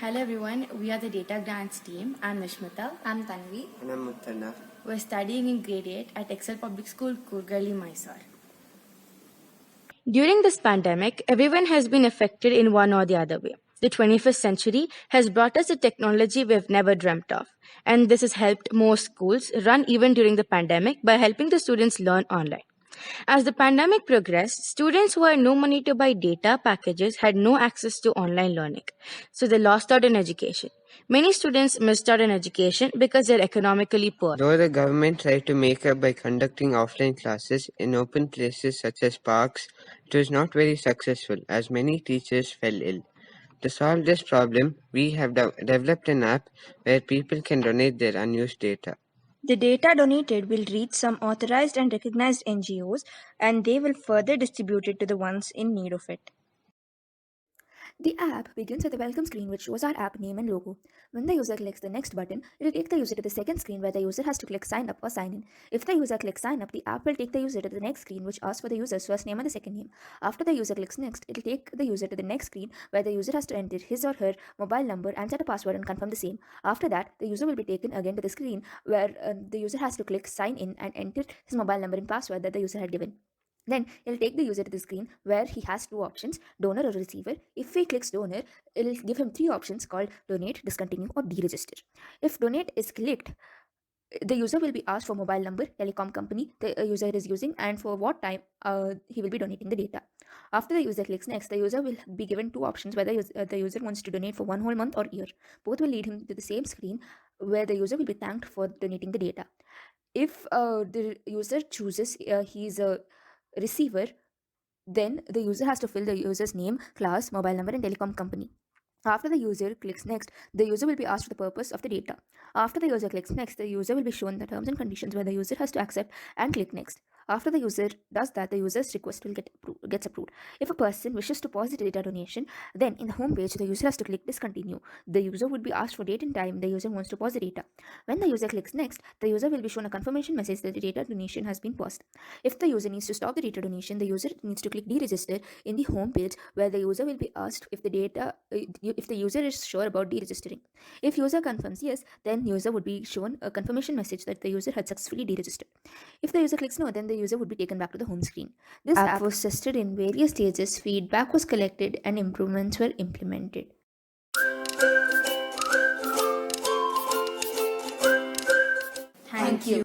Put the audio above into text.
Hello everyone, we are the DataGrants team. I'm Nishmitha. I'm Tanvi. And I'm Muthanna. We're studying in grade 8 at ATL Public School, Kooragalli, Mysore. During this pandemic, everyone has been affected in one or the other way. The 21st century has brought us a technology we've never dreamt of, and this has helped most schools run even during the pandemic by helping the students learn online. As the pandemic progressed, students who had no money to buy data packages had no access to online learning, so they lost out on education. Many students missed out on education because they're economically poor. Though the government tried to make up by conducting offline classes in open places such as parks, it was not very successful as many teachers fell ill. To solve this problem, we have developed an app where people can donate their unused data. The data donated will reach some authorized and recognized NGOs, and they will further distribute it to the ones in need of it. The app begins with a welcome screen which shows our app name and logo. When the user clicks the next button, it will take the user to the second screen where the user has to click sign up or sign in. If the user clicks sign up, the app will take the user to the next screen which asks for the user's first name and the second name. After the user clicks next, it will take the user to the next screen where the user has to enter his or her mobile number and set a password and confirm the same. After that, the user will be taken again to the screen where the user has to click sign in and enter his mobile number and password that the user had given. Then it'll take the user to the screen where he has two options, donor or receiver. If he clicks donor, it'll give him three options called donate, discontinue or deregister. If donate is clicked, the user will be asked for mobile number, telecom company the user is using, and for what time he will be donating the data. After the user clicks next, the user will be given two options whether the user wants to donate for 1 whole month or year. Both will lead him to the same screen where the user will be thanked for donating the data. If the user chooses he's a receiver, then the user has to fill the user's name, class, mobile number, and telecom company. After the user clicks next, the user will be asked for the purpose of the data. After the user clicks next, the user will be shown the terms and conditions where the user has to accept and click next. After the user does that, the user's request will gets approved. If a person wishes to pause the data donation, then in the home page, the user has to click discontinue. The user would be asked for date and time the user wants to pause the data. When the user clicks next, the user will be shown a confirmation message that the data donation has been paused. If the user needs to stop the data donation, the user needs to click deregister in the home page where the user will be asked if the user is sure about deregistering. If user confirms yes, then user would be shown a confirmation message that the user had successfully deregistered. If the user clicks no, then the user would be taken back to the home screen. This app was tested in various stages, feedback was collected, and improvements were implemented. Thank you.